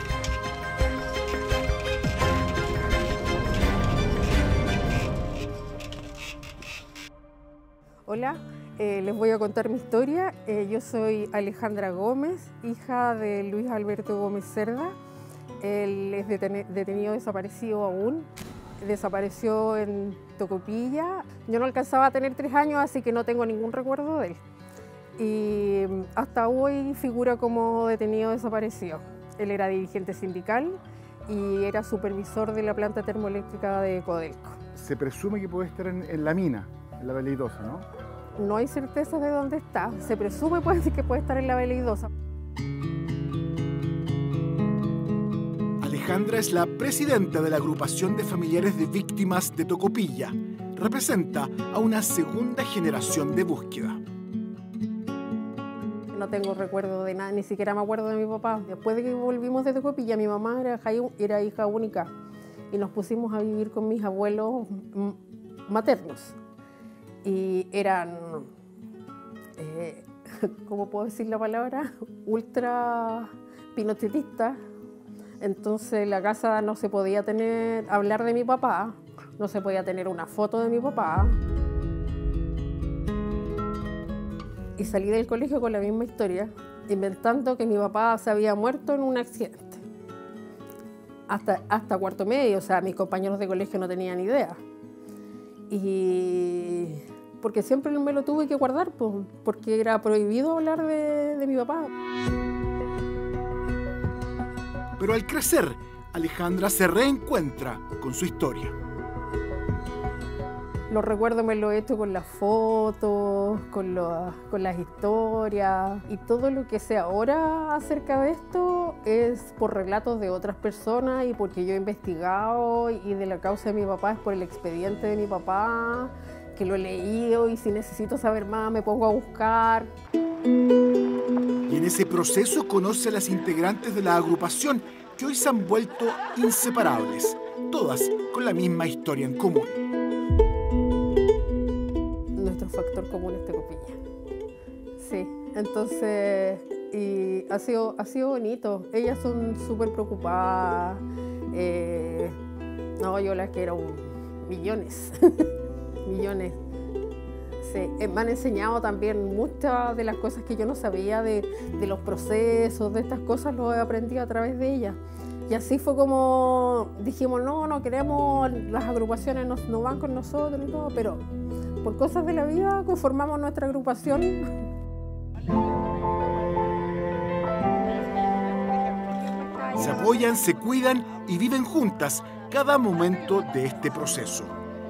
Hola, les voy a contar mi historia. Yo soy Alejandra Gómez, hija de Luis Alberto Gómez Cerda. Él es detenido desaparecido aún. Desapareció en Tocopilla. Yo no alcanzaba a tener 3 años, así que no tengo ningún recuerdo de él. Y hasta hoy figura como detenido desaparecido. Él era dirigente sindical y era supervisor de la planta termoeléctrica de Codelco. Se presume que puede estar en la mina, en la Veleidosa, ¿no? No hay certeza de dónde está. Se presume que puede estar en la Veleidosa. Alejandra es la presidenta de la agrupación de familiares de víctimas de Tocopilla. Representa a una segunda generación de búsqueda. No tengo recuerdo de nada, ni siquiera me acuerdo de mi papá. Después de que volvimos de Tocopilla, mi mamá era hija única y nos pusimos a vivir con mis abuelos maternos. Y eran, ¿cómo puedo decir la palabra? Ultra pinochetistas. Entonces en la casa no se podía hablar de mi papá, no se podía tener una foto de mi papá. Y salí del colegio con la misma historia, inventando que mi papá se había muerto en un accidente. Hasta cuarto medio, o sea, mis compañeros de colegio no tenían idea. Y porque siempre me lo tuve que guardar, porque era prohibido hablar de mi papá. Pero al crecer, Alejandra se reencuentra con su historia. Los recuerdos me los he hecho con las fotos, con las historias, y todo lo que sé ahora acerca de esto es por relatos de otras personas y porque yo he investigado, y de la causa de mi papá es por el expediente de mi papá, que lo he leído, y si necesito saber más me pongo a buscar. Y en ese proceso conoce a las integrantes de la agrupación que hoy se han vuelto inseparables, todas con la misma historia en común. Nuestro factor común es Tecopilla. Sí, entonces, y ha sido bonito. Ellas son súper preocupadas. No, yo las quiero millones, millones. Sí, me han enseñado también muchas de las cosas que yo no sabía de los procesos, de estas cosas, lo he aprendido a través de ellas. Y así fue como dijimos, no queremos, las agrupaciones no van con nosotros y todo, pero por cosas de la vida conformamos nuestra agrupación. Se apoyan, se cuidan y viven juntas cada momento de este proceso.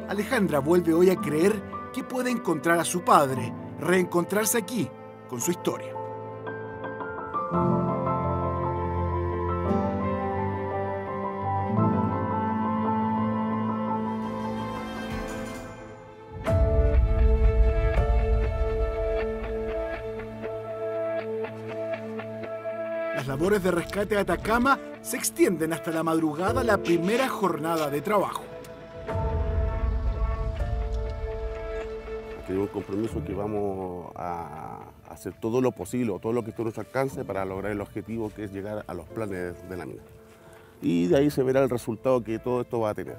Alejandra vuelve hoy a creer que puede encontrar a su padre, reencontrarse aquí con su historia. Las labores de rescate a Atacama se extienden hasta la madrugada, la primera jornada de trabajo. Tenemos un compromiso que vamos a hacer todo lo posible, o todo lo que esté a nuestro alcance para lograr el objetivo, que es llegar a los planes de la mina. Y de ahí se verá el resultado que todo esto va a tener.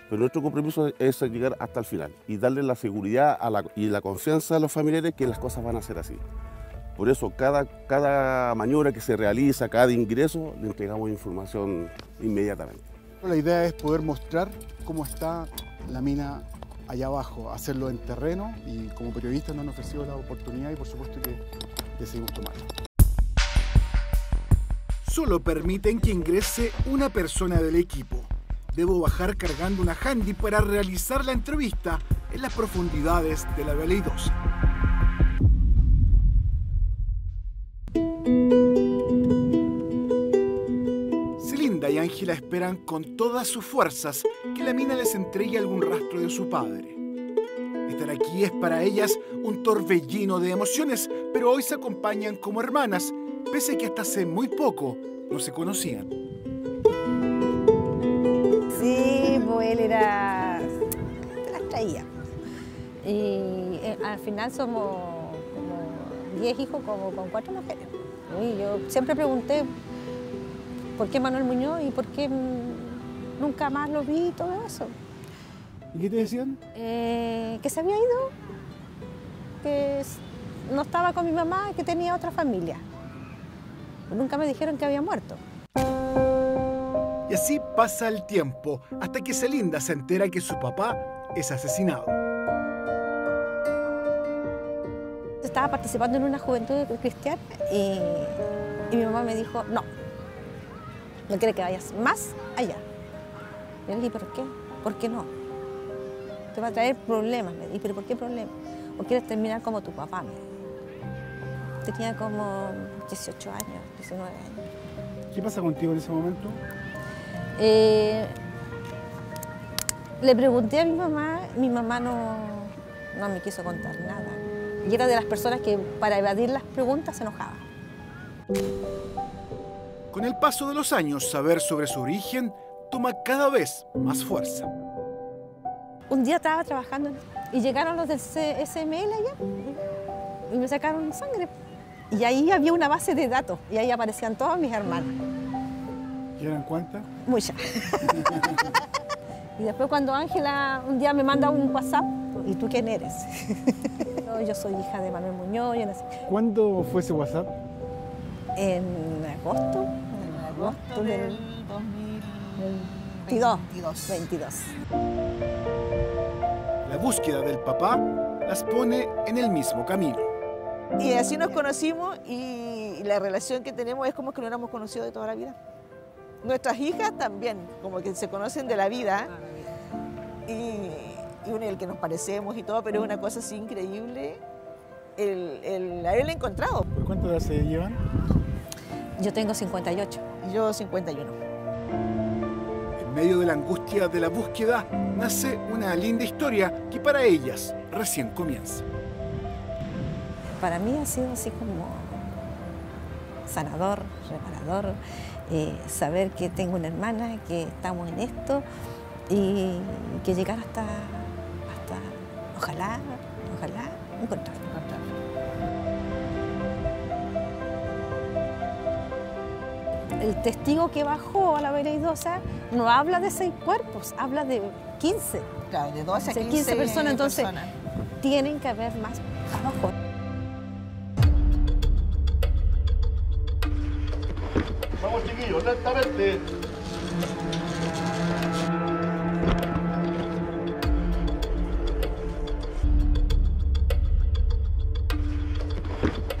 Pero nuestro compromiso es llegar hasta el final y darle la seguridad y la confianza a los familiares que las cosas van a ser así. Por eso cada maniobra que se realiza, cada ingreso, le entregamos información inmediatamente. La idea es poder mostrar cómo está la mina allá abajo, hacerlo en terreno, y como periodistas nos han ofrecido la oportunidad y por supuesto que decidimos tomarla. Solo permiten que ingrese una persona del equipo. Debo bajar cargando una handy para realizar la entrevista en las profundidades de la veleidosa. Celinda y Ángela esperan con todas sus fuerzas que la mina les entregue algún rastro de su padre. Estar aquí es para ellas un torbellino de emociones, pero hoy se acompañan como hermanas, pese a que hasta hace muy poco no se conocían. Sí, pues él era... te las traía. Y al final somos como 10 hijos como con 4 mujeres. Y yo siempre pregunté por qué Manuel Muñoz y por qué nunca más lo vi y todo eso. ¿Y qué te decían? Que se había ido, que no estaba con mi mamá y que tenía otra familia. Nunca me dijeron que había muerto. Y así pasa el tiempo, hasta que Celinda se entera que su papá es asesinado. Estaba participando en una juventud cristiana y mi mamá me dijo, no quiere que vayas más allá. Y yo le dije, ¿por qué? ¿Por qué no? Te va a traer problemas. Me dije, ¿pero por qué problemas? ¿O quieres terminar como tu papá? Tenía como 18 años, 19 años. ¿Qué pasa contigo en ese momento? Le pregunté a mi mamá no me quiso contar nada. Y era de las personas que para evadir las preguntas se enojaba. Con el paso de los años, saber sobre su origen toma cada vez más fuerza. Un día estaba trabajando y llegaron los del SML allá y me sacaron sangre. Y ahí había una base de datos y ahí aparecían todos mis hermanos. ¿Y eran cuántas? Muchas. Y después cuando Ángela un día me manda un WhatsApp, ¿y tú quién eres? Yo soy hija de Manuel Muñoz. Yo nací. ¿Cuándo fue ese WhatsApp? En agosto del 2022. La búsqueda del papá las pone en el mismo camino. Y así nos conocimos y la relación que tenemos es como que nos hubiéramos conocido de toda la vida. Nuestras hijas también, como que se conocen de la vida y uno el que nos parecemos y todo, pero es una cosa así increíble el haberla encontrado. ¿Por cuánto edad se llevan? Yo tengo 58. Yo 51. En medio de la angustia de la búsqueda nace una linda historia que para ellas recién comienza. Para mí ha sido así como sanador, reparador, saber que tengo una hermana, que estamos en esto y que llegar hasta ojalá encontrarlo. El testigo que bajó a la Veleidosa no habla de 6 cuerpos, habla de 15. Claro, de 12 a 15 personas, entonces tienen que haber más abajo. Vamos, chiquillos, lentamente.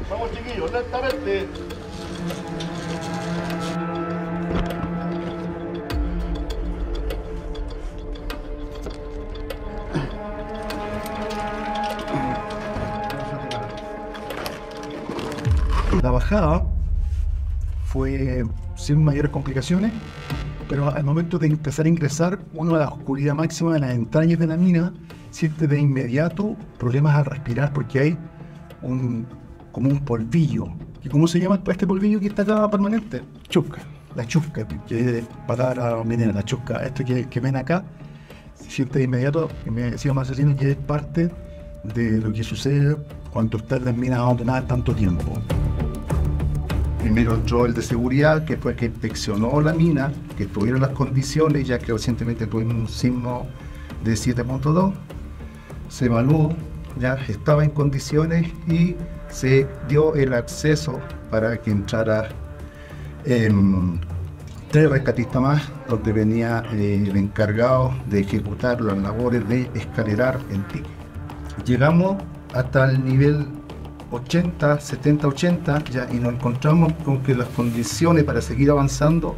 Vamos, chiquillos, lentamente. La bajada fue sin mayores complicaciones, pero al momento de empezar a ingresar, uno a la oscuridad máxima de las entrañas de la mina siente de inmediato problemas al respirar porque hay como un polvillo. ¿Y cómo se llama este polvillo que está acá permanente? Chusca. La chusca, que es palabra minera, la chusca. Esto que ven acá, siente de inmediato, que me decía Marcelino, que es parte de lo que sucede cuando está en las minas abandonadas tanto tiempo. Primero entró el de seguridad, que fue que inspeccionó la mina, que tuvieron las condiciones, ya que recientemente tuvimos un sismo de 7.2. Se evaluó, ya estaba en condiciones y se dio el acceso para que entrara 3 rescatistas más, donde venía el encargado de ejecutar las labores de escalerar el pique. Llegamos hasta el nivel 80, 70, 80 ya, y nos encontramos con que las condiciones para seguir avanzando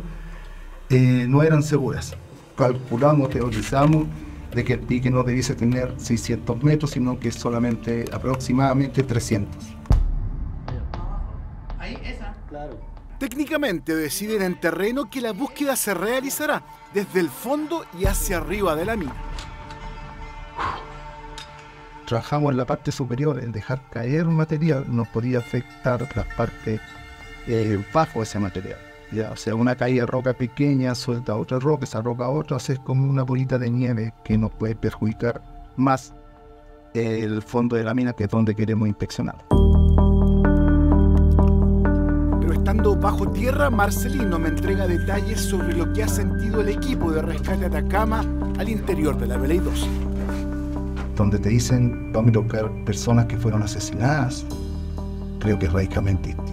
no eran seguras. Calculamos, teorizamos de que el pique no debiese tener 600 metros, sino que solamente aproximadamente 300. Ahí, esa. Claro. Técnicamente deciden en terreno que la búsqueda se realizará desde el fondo y hacia arriba de la mina. Trabajamos en la parte superior, el dejar caer un material nos podía afectar las partes bajo ese material. Ya, o sea, una caída de roca pequeña suelta otra roca, esa roca otra, es como una bolita de nieve que nos puede perjudicar más el fondo de la mina, que es donde queremos inspeccionar. Pero estando bajo tierra, Marcelino me entrega detalles sobre lo que ha sentido el equipo de rescate Atacama al interior de la Veleidosa. Donde te dicen, vamos a tocar personas que fueron asesinadas, creo que es radicalmente distinto.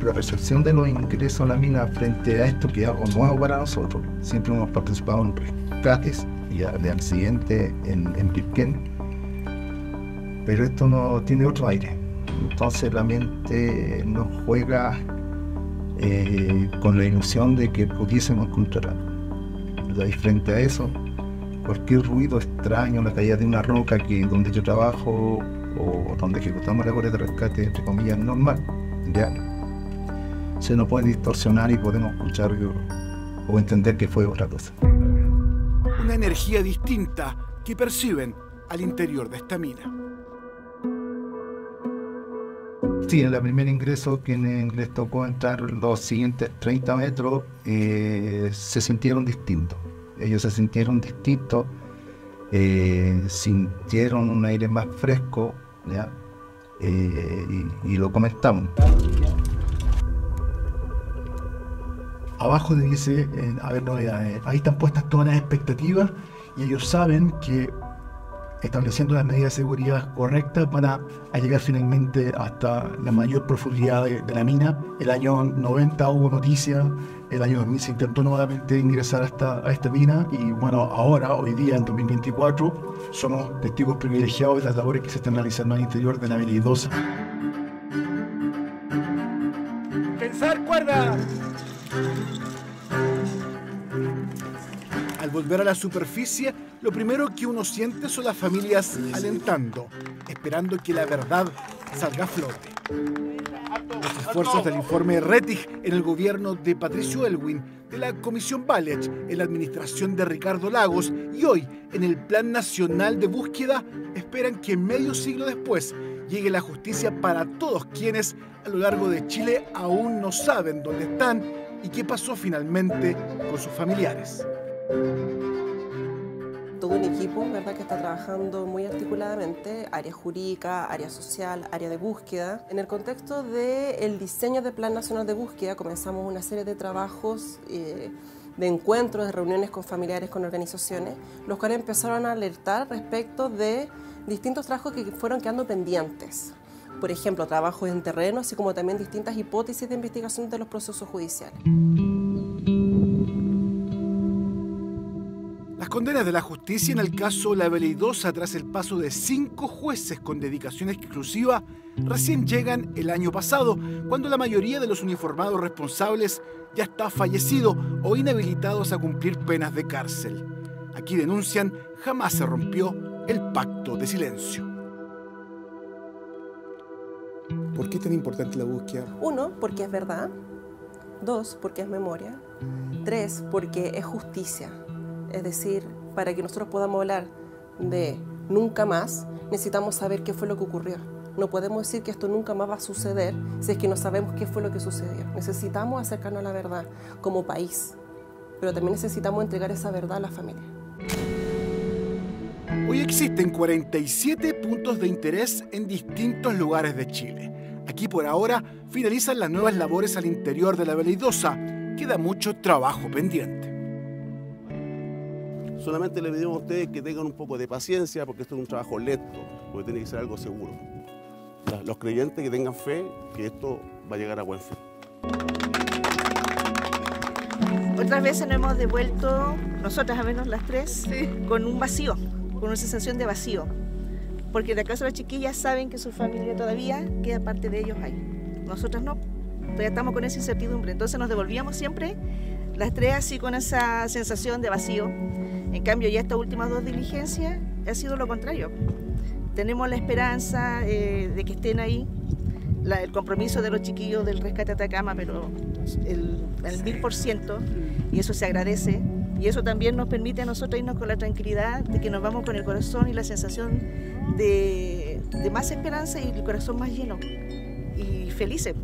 La percepción de los ingresos a la mina frente a esto, que es algo nuevo para nosotros, siempre hemos participado en rescates ya de accidentes en Pirquén, pero esto no tiene otro aire. Entonces la mente nos juega con la ilusión de que pudiésemos encontrar algo. Y frente a eso, cualquier ruido extraño, la caída de una roca que donde yo trabajo o donde ejecutamos labores de rescate, entre comillas, normal, ya se nos puede distorsionar y podemos escuchar o entender que fue otra cosa. Una energía distinta que perciben al interior de esta mina. Sí, en el primer ingreso, quienes les tocó entrar los siguientes 30 metros, se sintieron distintos. Ellos se sintieron distintos, sintieron un aire más fresco, ¿ya? Y lo comentamos. Abajo dice, a ver, novedades. Ahí están puestas todas las expectativas y ellos saben que estableciendo las medidas de seguridad correctas van a llegar finalmente hasta la mayor profundidad de la mina. El año 90 hubo noticias, el año 2000 se intentó nuevamente ingresar a esta mina y bueno, ahora, hoy día, en 2024, somos testigos privilegiados de las labores que se están realizando al interior de la veleidosa. ¡Tensar cuerda! Al volver a la superficie, lo primero que uno siente son las familias alentando, esperando que la verdad salga a flote. Los esfuerzos del informe Rettig en el gobierno de Patricio Aylwin, de la Comisión Valech en la administración de Ricardo Lagos y hoy en el Plan Nacional de Búsqueda esperan que medio siglo después llegue la justicia para todos quienes a lo largo de Chile aún no saben dónde están y qué pasó finalmente con sus familiares. Todo un equipo, ¿verdad?, que está trabajando muy articuladamente, área jurídica, área social, área de búsqueda. En el contexto del diseño del Plan Nacional de Búsqueda comenzamos una serie de trabajos, de encuentros, de reuniones con familiares, con organizaciones, los cuales empezaron a alertar respecto de distintos trabajos que fueron quedando pendientes. Por ejemplo, trabajos en terreno, así como también distintas hipótesis de investigación de los procesos judiciales. Las condenas de la justicia en el caso La Veleidosa, tras el paso de 5 jueces con dedicación exclusiva, recién llegan el año pasado, cuando la mayoría de los uniformados responsables ya está fallecido o inhabilitados a cumplir penas de cárcel. Aquí denuncian, jamás se rompió el pacto de silencio. ¿Por qué es tan importante la búsqueda? 1, porque es verdad. 2, porque es memoria. 3, porque es justicia. Es decir, para que nosotros podamos hablar de nunca más, necesitamos saber qué fue lo que ocurrió. No podemos decir que esto nunca más va a suceder si es que no sabemos qué fue lo que sucedió. Necesitamos acercarnos a la verdad como país, pero también necesitamos entregar esa verdad a la familia. Hoy existen 47 puntos de interés en distintos lugares de Chile. Aquí por ahora finalizan las nuevas labores al interior de La Veleidosa. Queda mucho trabajo pendiente. Solamente le pedimos a ustedes que tengan un poco de paciencia porque esto es un trabajo lento, porque tiene que ser algo seguro. Los creyentes que tengan fe, que esto va a llegar a buen fin. Otras veces nos hemos devuelto, nosotras al menos las tres, con un vacío, con una sensación de vacío. Porque en la casa de las chiquillas saben que su familia todavía queda parte de ellos ahí. Nosotras no, todavía estamos con esa incertidumbre. Entonces nos devolvíamos siempre las tres así con esa sensación de vacío. En cambio, ya estas últimas 2 diligencias ha sido lo contrario. Tenemos la esperanza de que estén ahí, el compromiso de los chiquillos del rescate Atacama, pero el 1000%, y eso se agradece. Y eso también nos permite a nosotros irnos con la tranquilidad de que nos vamos con el corazón y la sensación de más esperanza y el corazón más lleno. Y felices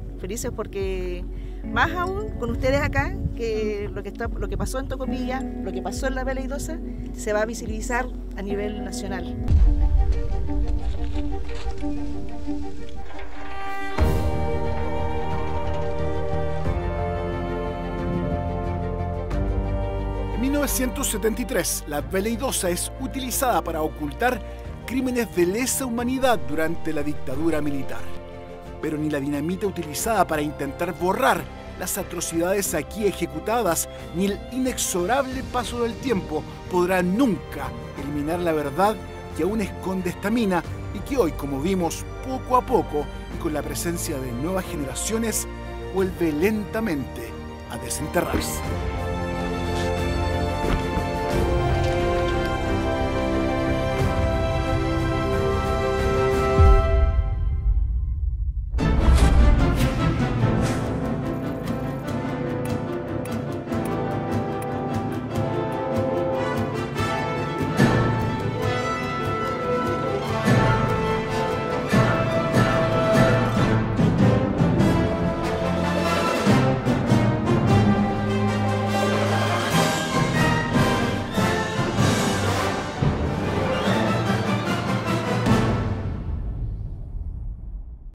porque más aún con ustedes acá, que lo que pasó en Tocopilla, lo que pasó en La Veleidosa, se va a visibilizar a nivel nacional. En 1973, La Veleidosa es utilizada para ocultar crímenes de lesa humanidad durante la dictadura militar. Pero ni la dinamita utilizada para intentar borrar las atrocidades aquí ejecutadas, ni el inexorable paso del tiempo podrán nunca eliminar la verdad que aún esconde esta mina y que hoy, como vimos, poco a poco y con la presencia de nuevas generaciones, vuelve lentamente a desenterrarse.